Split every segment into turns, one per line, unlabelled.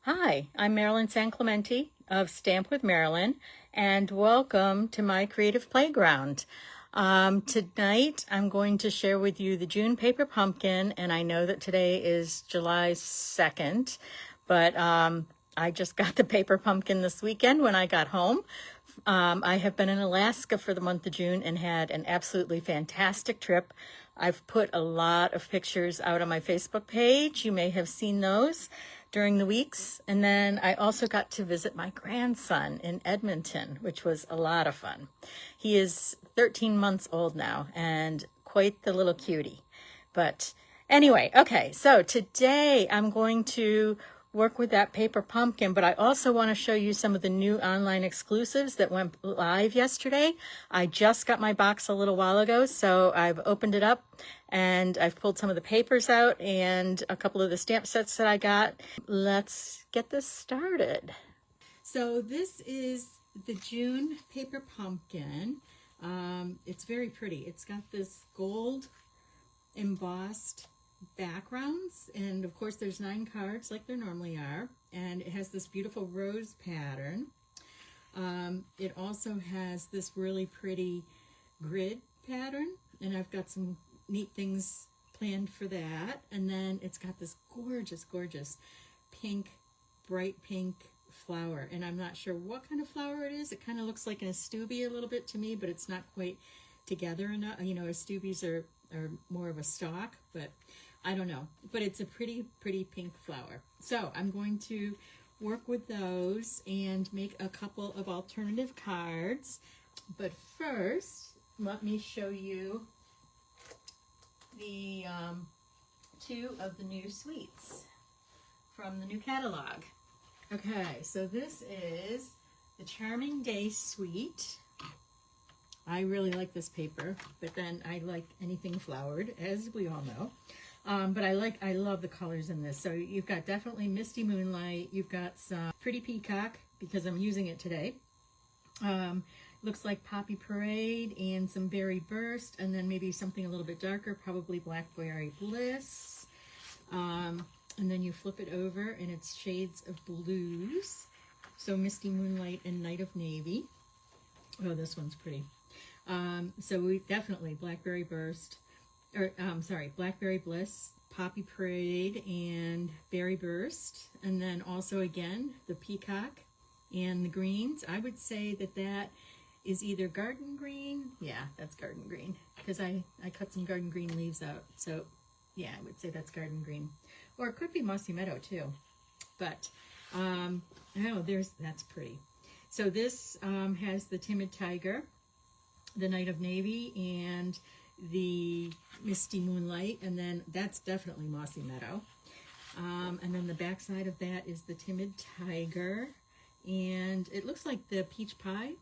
Hi, I'm Marilyn San Clemente of Stamp with Marilyn, and welcome to my creative playground. Tonight, I'm going to share with you the June paper pumpkin, and I know that today is July 2nd, but I just got the paper pumpkin this weekend when I got home. I have been in Alaska for the month of June and had an absolutely fantastic trip. I've put a lot of pictures out on my Facebook page. You may have seen those during the weeks. And then I also got to visit my grandson in Edmonton, which was a lot of fun. He is 13 months old now and quite the little cutie. But anyway, okay, so today I'm going to work with that paper pumpkin, but I also want to show you some of the new online exclusives that went live yesterday. I just got my box a little while ago, so I've opened it up and I've pulled some of the papers out and a couple of the stamp sets that I got. Let's get this started. So this is the June paper pumpkin. It's very pretty. It's got this gold embossed backgrounds, and of course there's 9 cards like there normally are, and it has this beautiful rose pattern. It also has this really pretty grid pattern, and I've got some neat things planned for that. And then it's got this gorgeous pink, bright pink flower, and I'm not sure what kind of flower it is. It kind of looks like an astubia a little bit to me, but it's not quite together enough. You know, astubias are more of a stalk, but I don't know. But it's a pretty pink flower. So I'm going to work with those and make a couple of alternative cards. But first, let me show you the 2 of the new sweets from the new catalog. Okay, so this is the Charming Day Sweet. I really like this paper, but then I like anything flowered, as we all know. But I love the colors in this. So you've got definitely Misty Moonlight. You've got some Pretty Peacock, because I'm using it today. Looks like Poppy Parade and some Berry Burst, and then maybe something a little bit darker, probably Blackberry Bliss. And then you flip it over, and it's shades of blues. So Misty Moonlight and Night of Navy. Oh, this one's pretty. So we definitely Blackberry Burst, or Blackberry Bliss, Poppy Parade, and Berry Burst. And then also again, the Peacock and the greens. I would say that is either garden green. Yeah, that's garden green, because I cut some garden green leaves out. So yeah, I would say that's garden green. Or it could be Mossy Meadow too. But, oh, that's pretty. So this has the Timid Tiger, the Night of Navy, and the Misty Moonlight, and then that's definitely Mossy Meadow. And then the back side of that is the Timid Tiger, and it looks like the Peach Pie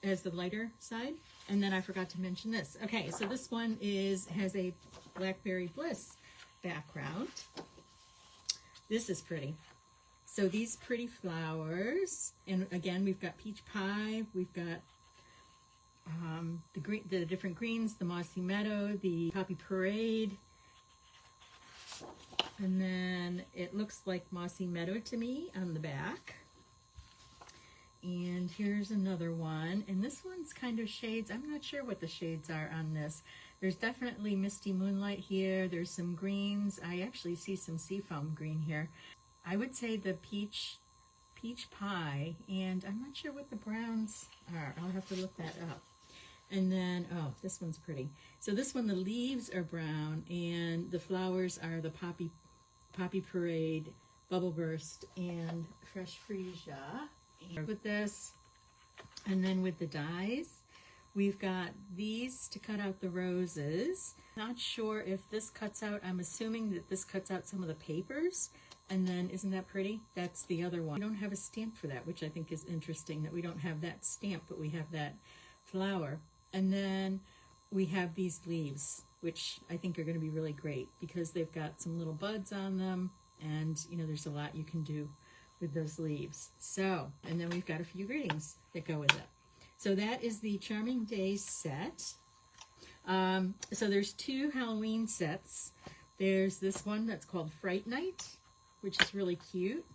as the lighter side. And then I forgot to mention this. Okay, so this one has a Blackberry Bliss background. This is pretty. So these pretty flowers, and again we've got Peach Pie, we've got the different greens, the Mossy Meadow, the Poppy Parade, and then it looks like Mossy Meadow to me on the back. And here's another one, and this one's kind of shades. I'm not sure what the shades are on this. There's definitely Misty Moonlight here. There's some greens. I actually see some Seafoam green here. I would say the Peach Pie, and I'm not sure what the browns are. I'll have to look that up. And then, oh, this one's pretty. So this one, the leaves are brown, and the flowers are the Poppy Parade, Bubble Burst, and Fresh Freesia. And with this, and then with the dies, we've got these to cut out the roses. Not sure if this cuts out, I'm assuming that this cuts out some of the papers. And then, isn't that pretty? That's the other one. We don't have a stamp for that, which I think is interesting, that we don't have that stamp, but we have that flower. And then we have these leaves, which I think are going to be really great because they've got some little buds on them, and you know, there's a lot you can do with those leaves. So, and then we've got a few greetings that go with it. So that is the Charming Day set. So there's 2 Halloween sets. There's this one that's called Fright Night, which is really cute.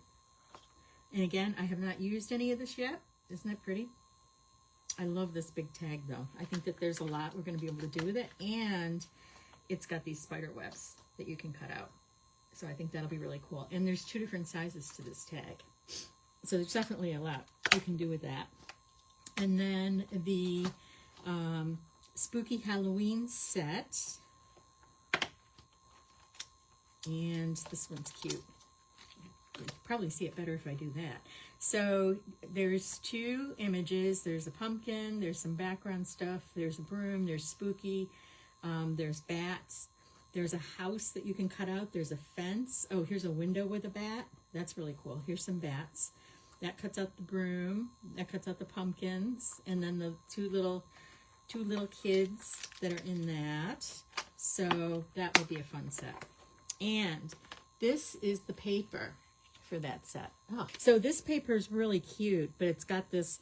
And again, I have not used any of this yet. Isn't it pretty? I love this big tag though. I think that there's a lot we're going to be able to do with it. And it's got these spider webs that you can cut out. So I think that'll be really cool. And there's 2 different sizes to this tag. So there's definitely a lot you can do with that. And then the Spooky Halloween set. And this one's cute. You'll probably see it better if I do that. So there's 2 images. There's a pumpkin, there's some background stuff, there's a broom, there's spooky, there's bats, there's a house that you can cut out, there's a fence. Oh, here's a window with a bat. That's really cool. Here's some bats. That cuts out the broom, that cuts out the pumpkins, and then the two little kids that are in that. So that will be a fun set. And this is the paper for that set. Oh, so this paper is really cute, but it's got this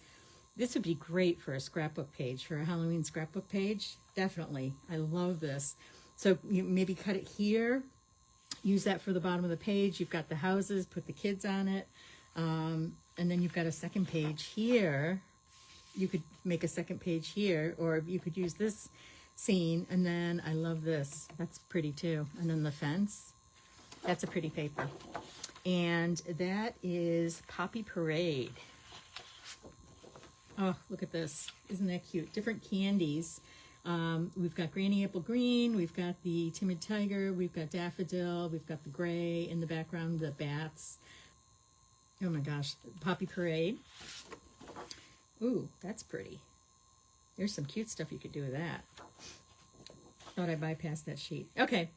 would be great for a scrapbook page, for a Halloween scrapbook page. Definitely. I love this. So you maybe cut it here, use that for the bottom of the page. You've got the houses, put the kids on it. And then you've got a second page here. You could make a second page here, or you could use this scene. And then I love this. That's pretty too. And then the fence. That's a pretty paper. And that is Poppy Parade. Oh, look at this. Isn't that cute? Different candies. We've got Granny Apple Green. We've got the Timid Tiger. We've got Daffodil. We've got the gray in the background, the bats. Oh my gosh, Poppy Parade. Ooh, that's pretty. There's some cute stuff you could do with that. Thought I bypassed that sheet. Okay,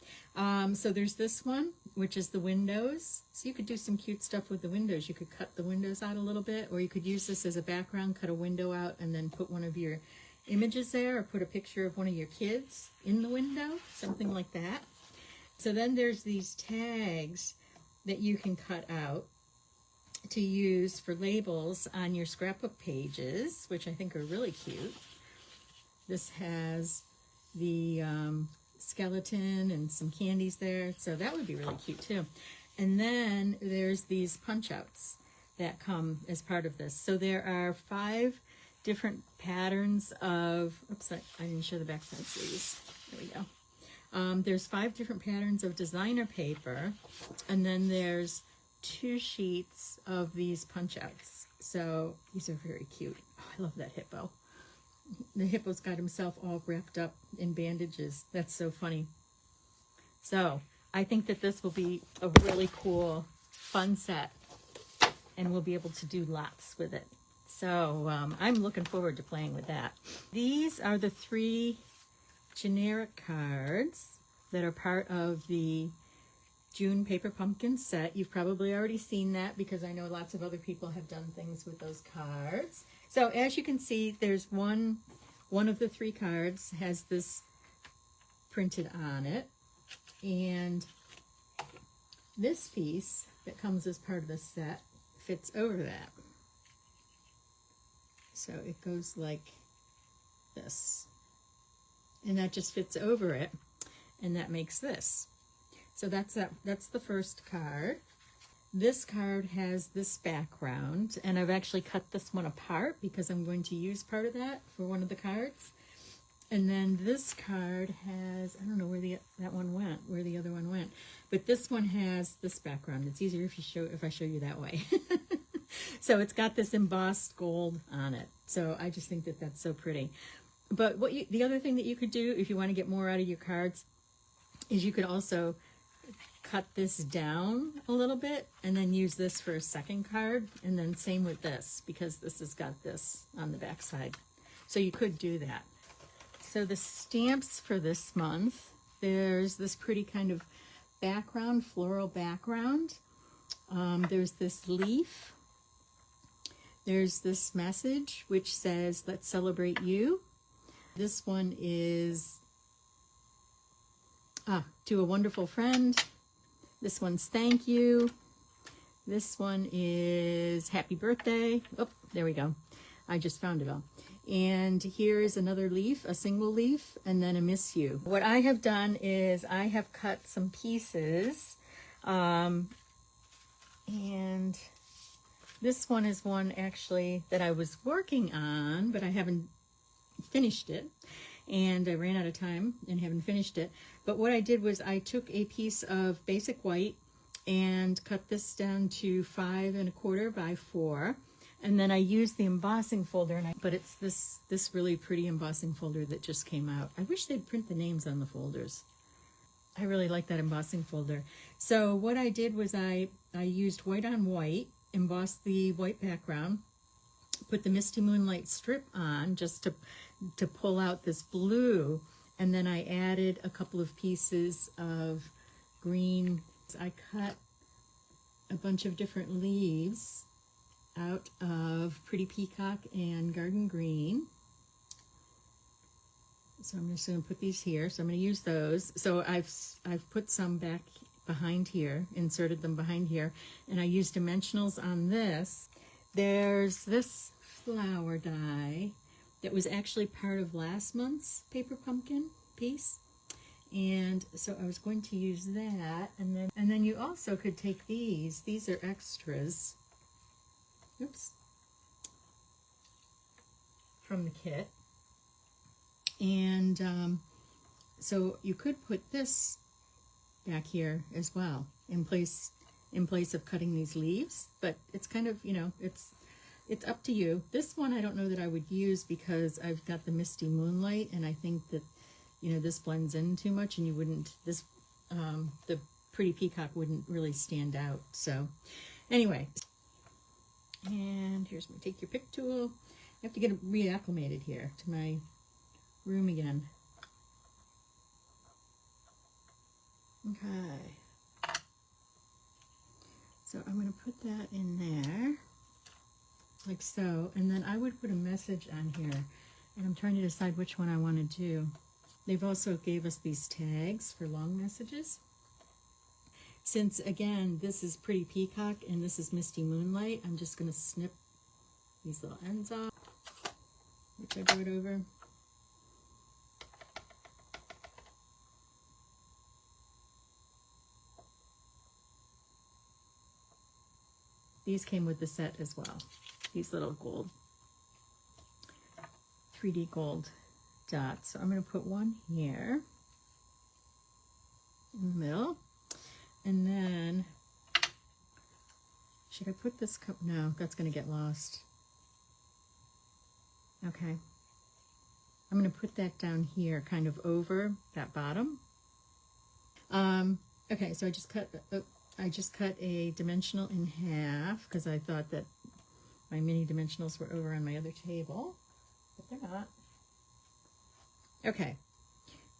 so there's this one, which is the windows. So you could do some cute stuff with the windows. You could cut the windows out a little bit, or you could use this as a background, cut a window out, and then put one of your images there, or put a picture of one of your kids in the window, something like that. So then there's these tags that you can cut out to use for labels on your scrapbook pages, which I think are really cute. This has the skeleton and some candies there, so that would be really cute too. And then there's these punch outs that come as part of this. So there are 5 different patterns of, oops, I didn't show the back side sleeves. There we go. There's 5 different patterns of designer paper, and then there's 2 sheets of these punch outs. So these are very cute. Oh, I love that hippo. The hippo's got himself all wrapped up in bandages. That's so funny. So I think that this will be a really cool, fun set, and we'll be able to do lots with it. So I'm looking forward to playing with that. These are the 3 generic cards that are part of the June Paper Pumpkin set. You've probably already seen that because I know lots of other people have done things with those cards. So as you can see, there's one of the 3 cards has this printed on it. And this piece that comes as part of the set fits over that. So it goes like this. And that just fits over it. And that makes this. So that's the first card. This card has this background, and I've actually cut this one apart because I'm going to use part of that for one of the cards. And then this card has, I don't know where that one went, where the other one went, but this one has this background. It's easier if I show you that way. So it's got this embossed gold on it. So I just think that that's so pretty. But the other thing that you could do if you want to get more out of your cards is you could also cut this down a little bit and then use this for a second card, and then same with this because this has got this on the back side. So you could do that. So the stamps for this month, there's this pretty kind of background, floral background. There's this leaf. There's this message which says, "Let's celebrate you." This one is to a wonderful friend. This one's thank you. This one is happy birthday. Oh, there we go. I just found it all. And here is another leaf, a single leaf, and then a miss you. What I have done is I have cut some pieces, and This one is one actually that I was working on, but I haven't finished it. And I ran out of time and haven't finished it. But what I did was I took a piece of basic white and cut this down to 5 1/4 by 4. And then I used the embossing folder, but it's this really pretty embossing folder that just came out. I wish they'd print the names on the folders. I really like that embossing folder. So what I did was I used white on white, embossed the white background, put the Misty Moonlight strip on just to pull out this blue, and then I added a couple of pieces of green. I cut a bunch of different leaves out of Pretty Peacock and Garden Green. So I'm just going to put these here. So I'm going to use those. So I've put some back behind here, inserted them behind here, and I used dimensionals on this. There's this flower die that was actually part of last month's paper pumpkin piece. And so I was going to use that, and then you also could take these. These are extras. Oops. From the kit. And so you could put this back here as well in place of cutting these leaves, but it's kind of, you know, it's up to you. This one I don't know that I would use because I've got the Misty Moonlight, and I think that, you know, this blends in too much, and you wouldn't, this the Pretty Peacock wouldn't really stand out. So anyway, and here's my take your pick tool. I have to get reacclimated here to my room again. Okay, so I'm going to put that in there like so, and then I would put a message on here, and I'm trying to decide which one I want to do. They've also gave us these tags for long messages. Since again this is Pretty Peacock and this is Misty Moonlight, I'm just going to snip these little ends off, which I brought over. These came with the set as well. These little gold, 3D gold dots. So I'm going to put one here in the middle. And then, should I put this cup? No, that's going to get lost. Okay. I'm going to put that down here, kind of over that bottom. Okay, so I just cut a dimensional in half because I thought that my mini dimensionals were over on my other table, but they're not. Okay,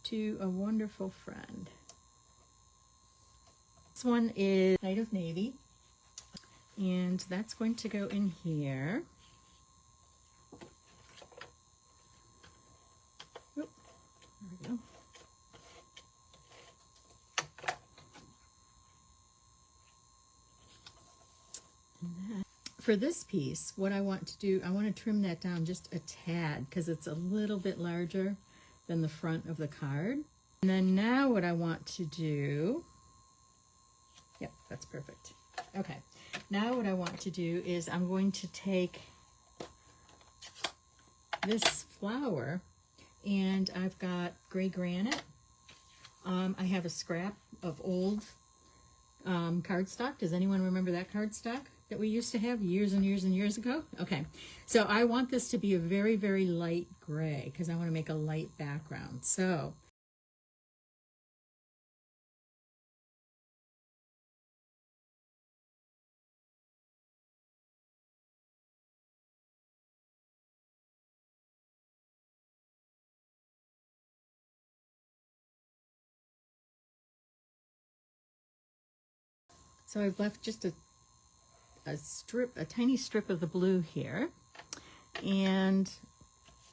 to a wonderful friend. This one is Night of Navy, and that's going to go in here. Oop, there we go. For this piece, what I want to do, I want to trim that down just a tad because it's a little bit larger than the front of the card. And then now what I want to do, yep, that's perfect. Okay, now what I want to do is I'm going to take this flower, and I've got gray granite. I have a scrap of old cardstock. Does anyone remember that cardstock that we used to have years and years and years ago? Okay, so I want this to be a very, very light gray because I want to make a light background. So I've left just a tiny strip of the blue here. And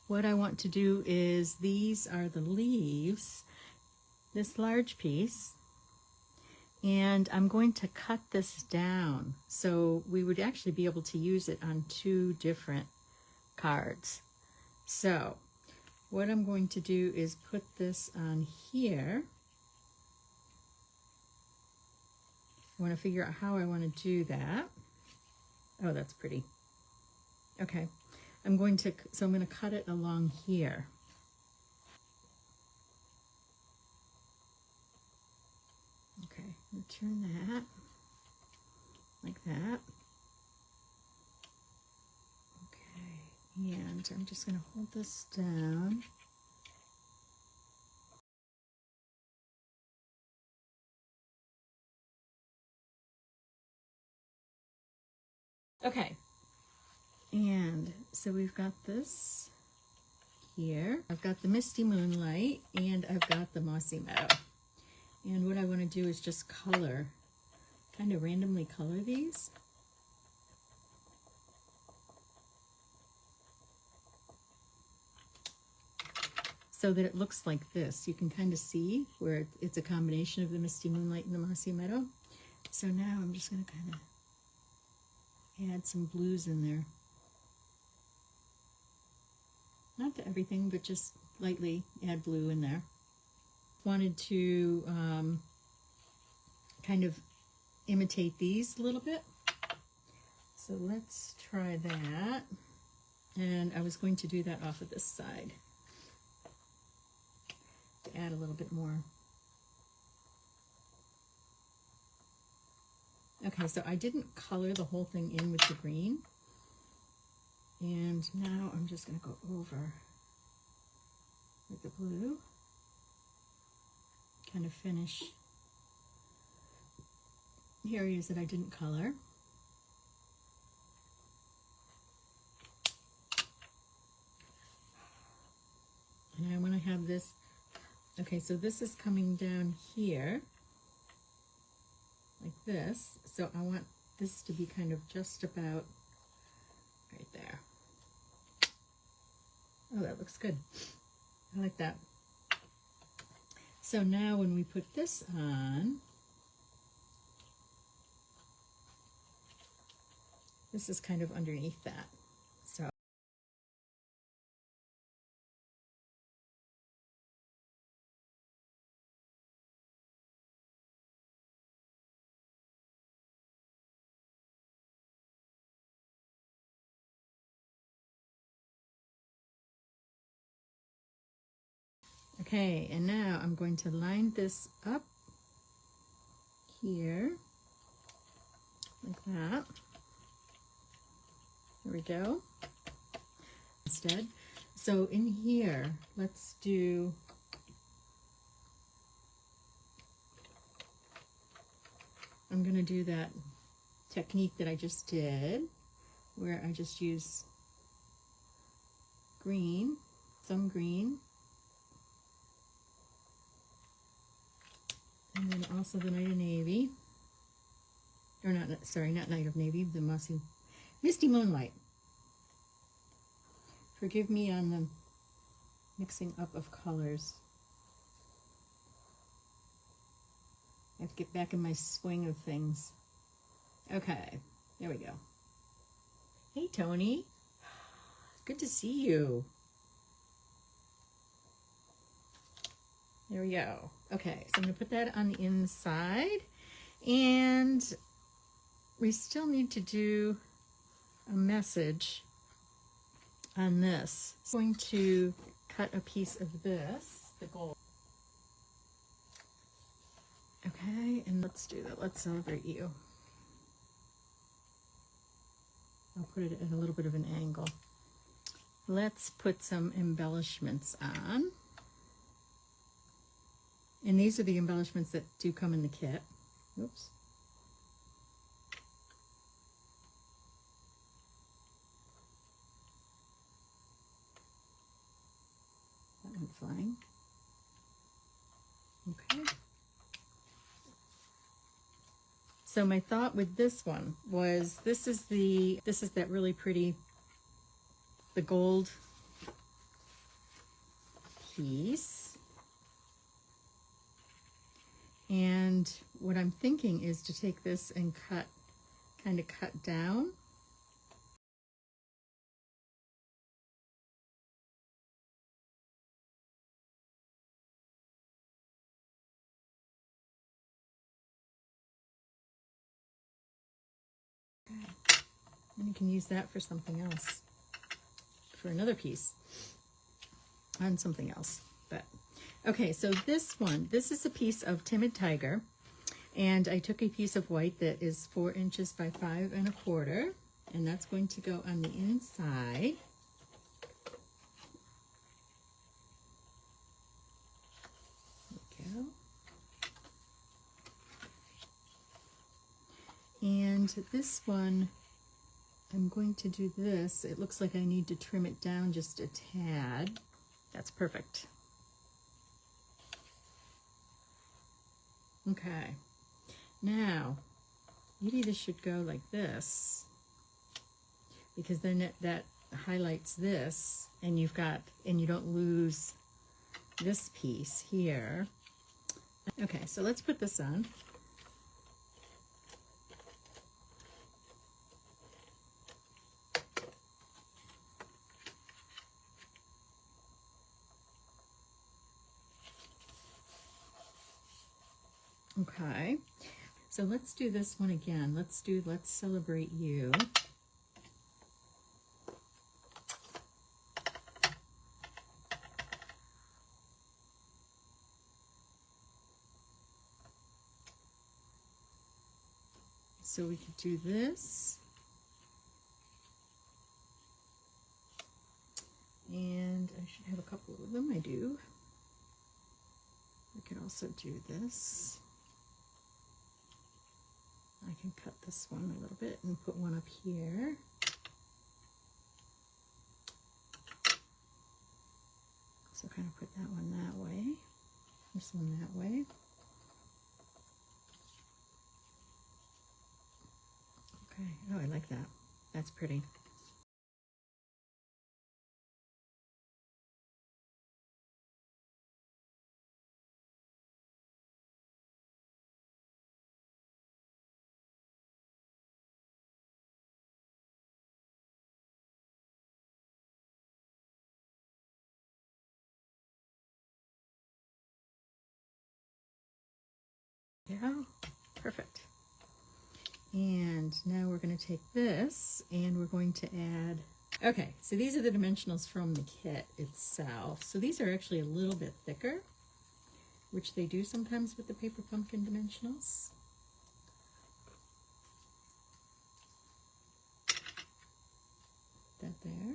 what I want to do is, these are the leaves, this large piece, and I'm going to cut this down so we would actually be able to use it on 2 different cards. So what I'm going to do is put this on here. I want to figure out how I want to do that. Oh, that's pretty. Okay, so I'm going to cut it along here. Okay, turn that like that. Okay, and I'm just going to hold this down. Okay, and so we've got this here. I've got the Misty Moonlight and I've got the Mossy Meadow. And what I want to do is just color, kind of randomly color these. So that it looks like this. You can kind of see where it's a combination of the Misty Moonlight and the Mossy Meadow. So now I'm just going to kind of add some blues in there. Not to everything, but just lightly add blue in there. Wanted to kind of imitate these a little bit. So let's try that. And I was going to do that off of this side to add a little bit more. Okay, so I didn't color the whole thing in with the green. And now I'm just going to go over with the blue. Kind of finish the areas that I didn't color. And I want to have this, okay, so this is coming down here, like this. So I want this to be kind of just about right there. Oh, that looks good. I like that. So now when we put this on, this is kind of underneath that. So okay, and now I'm going to line this up here, like that. There we go. Instead, so in here, let's do, I'm going to do that technique that I just did, where I just use green, some green, and then also the Night of Navy, or not, sorry, not Night of Navy, the Misty Moonlight. Forgive me on the mixing up of colors. I have to get back in my swing of things. Okay, there we go. Hey, Tony. Good to see you. There we go. Okay, so I'm going to put that on the inside. And we still need to do a message on this. I'm going to cut a piece of this, the gold. Okay, and let's do that. Let's celebrate you. I'll put it at a little bit of an angle. Let's put some embellishments on. And these are the embellishments that do come in the kit. Oops. That went flying. Okay. So my thought with this one was this is that really pretty, the gold piece. And what I'm thinking is to take this and kind of cut down. And you can use that for something else, for another piece on something else. But okay, so this one, this is a piece of Timid Tiger, and I took a piece of white that is 4 inches by 5 1/4, and that's going to go on the inside. There we go. And this one, I'm going to do this. It looks like I need to trim it down just a tad. That's perfect. Okay, now maybe this should go like this, because then that highlights this, and you've got, and you don't lose this piece here. Okay, so let's put this on. Okay, so let's do this one again. Let's Celebrate You. So we could do this. And I should have a couple of them. I do. We could also do this. I can cut this one a little bit and put one up here. So kind of put that one that way, this one that way. Okay, oh, I like that. That's pretty. Yeah, perfect. And now we're going to take this and we're going to add, okay, so these are the dimensionals from the kit itself. So these are actually a little bit thicker, which they do sometimes with the paper pumpkin dimensionals. That there.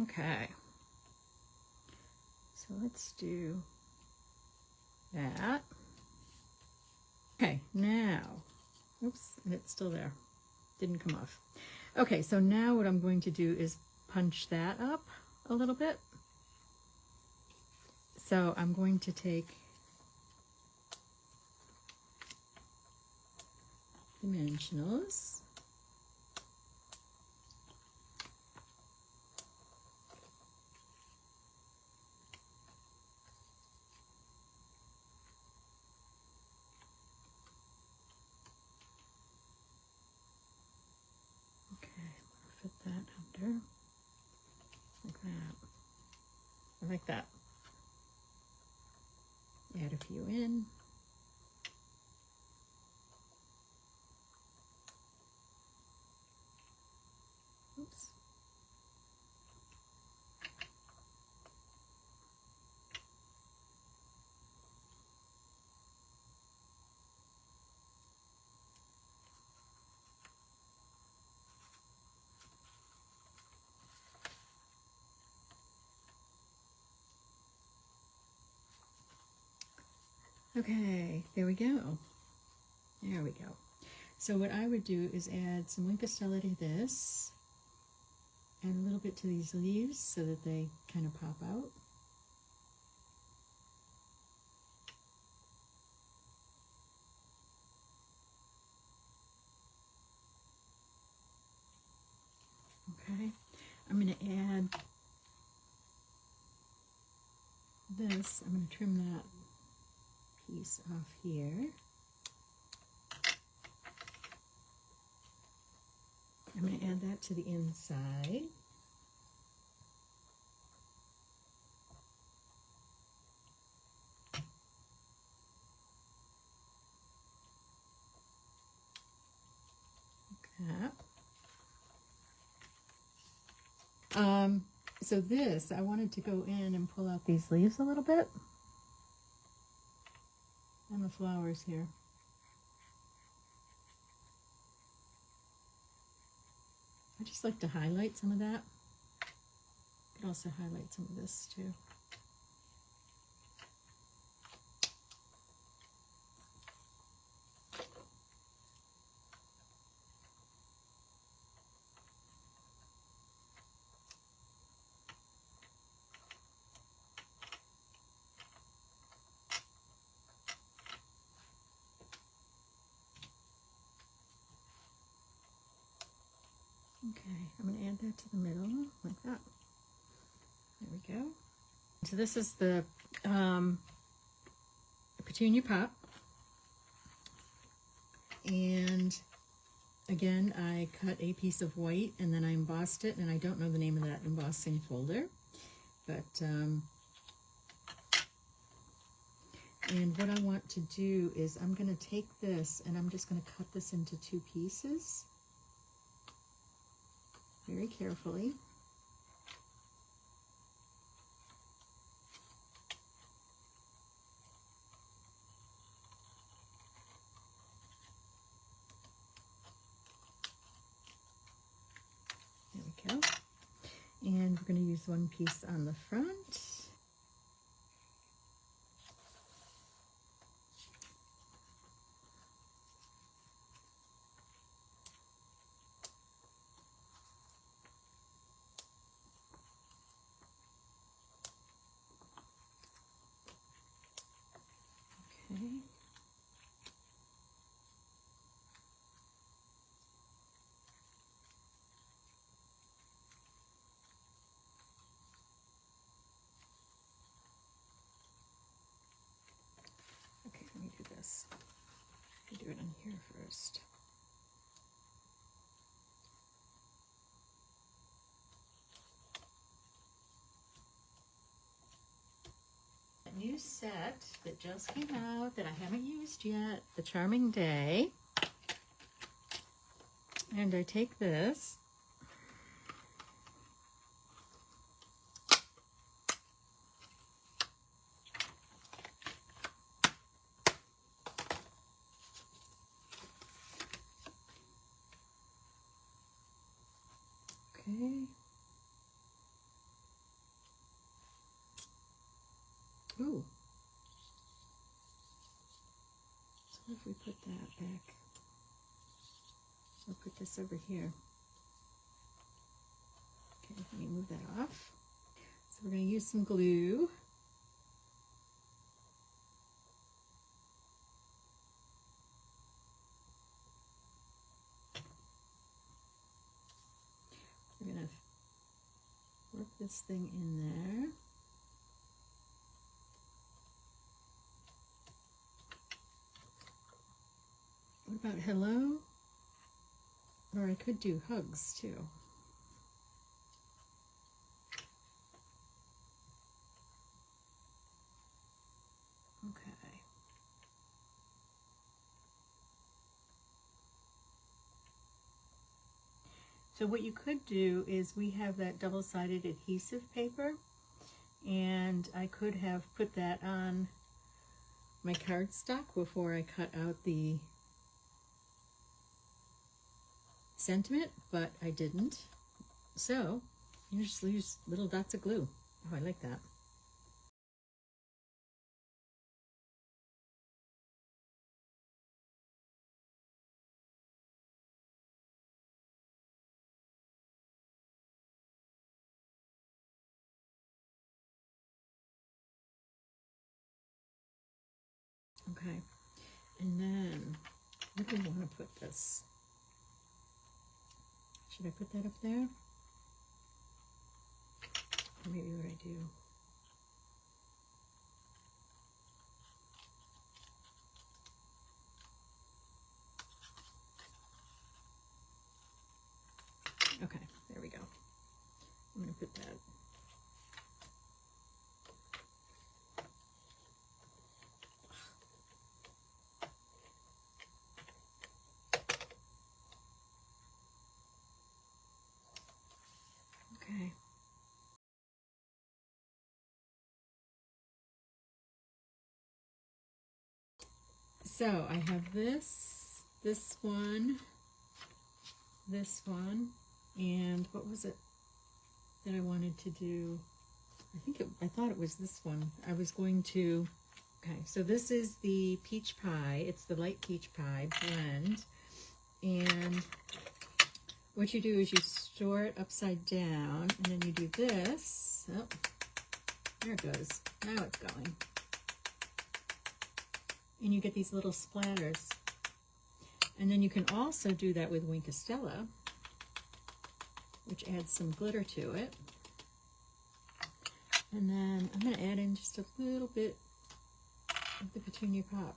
Okay, so let's do that. Okay, now, oops, and it's still there. Didn't come off. Okay, so now what I'm going to do is punch that up a little bit. So I'm going to take dimensionals. Fit that under, like that. I like that. Add a few in. Oops. Okay, there we go. There we go. So what I would do is add some Wink of Stella to this, and a little bit to these leaves so that they kind of pop out. Okay, I'm going to add this. I'm going to trim that piece off here. I'm going to add that to the inside. So this, I wanted to go in and pull out these leaves a little bit. And the flowers here. I just like to highlight some of that. Could also highlight some of this too. Okay, I'm going to add that to the middle, like that. There we go. So this is the petunia pot. And again, I cut a piece of white and then I embossed it, and I don't know the name of that embossing folder. But, and what I want to do is I'm going to take this and I'm just going to cut this into 2 pieces. Very carefully. There we go. And we're going to use 1 piece on the front. Okay. Okay, let me do this. I do it on here first. A new set that just came out that I haven't used yet, the Charming Day. And I take this. Okay. Ooh. So if we put that back, I'll put this over here. Okay, let me move that off. So we're going to use some glue. We're going to work this thing in there. What about hello? Or I could do hugs too. Okay. So what you could do is we have that double-sided adhesive paper, and I could have put that on my cardstock before I cut out the sentiment, but I didn't. So you just use little dots of glue. Oh, I like that. Okay, and then where do I want to put this? Should I put that up there? Or maybe what I do? Okay, there we go. I'm going to put that. Okay, So I have this one, and what was it that I wanted to do? I thought it was this one. I was going to, okay, so this is the peach pie. It's the light peach pie blend. And what you do is you store it upside down, and then you do this. Oh, there it goes. Now it's going. And you get these little splatters. And then you can also do that with Wink of Stella, which adds some glitter to it. And then I'm going to add in just a little bit of the Petunia Pop,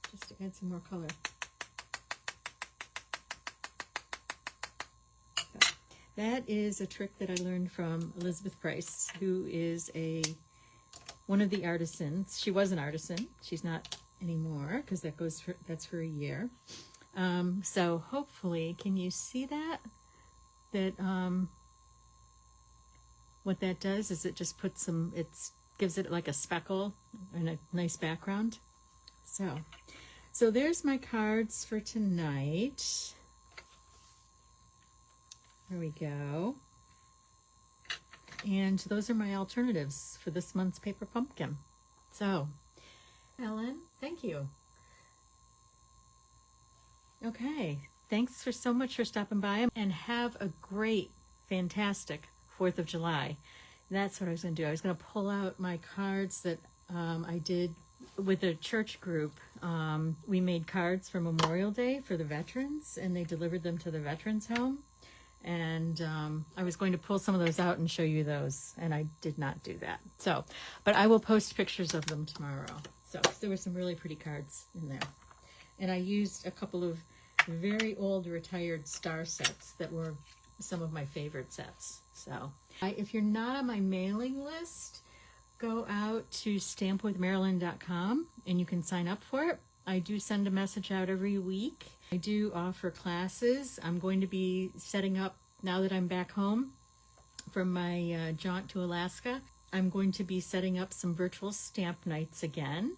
just to add some more color. So that is a trick that I learned from Elizabeth Price, who is one of the artisans. She was an artisan. She's not anymore, because that's for a year. So hopefully, can you see that? What that does is it just puts gives it like a speckle and a nice background. So there's my cards for tonight. There we go. And those are my alternatives for this month's Paper Pumpkin. So, Ellen, thank you. Okay, thanks so much for stopping by, and have a great, fantastic 4th of July. That's what I was going to do. I was going to pull out my cards that I did with a church group. We made cards for Memorial Day for the veterans, and they delivered them to the veterans home. And I was going to pull some of those out and show you those, and I did not do that. But I will post pictures of them tomorrow. So there were some really pretty cards in there. And I used a couple of very old retired star sets that were some of my favorite sets. So if you're not on my mailing list, go out to stampwithmarilyn.com and you can sign up for it. I do send a message out every week. I do offer classes. I'm going to be setting up, now that I'm back home from my jaunt to Alaska, I'm going to be setting up some virtual stamp nights again.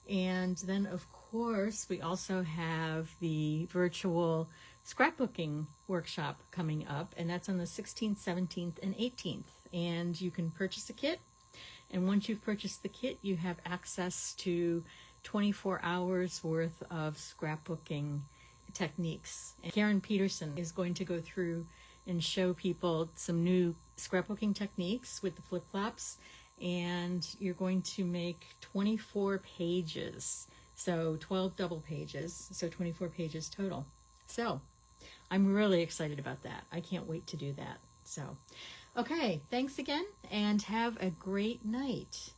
And then, of course, we also have the virtual scrapbooking workshop coming up, and that's on the 16th, 17th, and 18th. And you can purchase a kit, and once you've purchased the kit, you have access to 24 hours worth of scrapbooking techniques. And Karen Peterson is going to go through and show people some new scrapbooking techniques with the flip-flops, and you're going to make 24 pages, so 12 double pages, so 24 pages total. So I'm really excited about that. I can't wait to do that. So, okay, thanks again, and have a great night.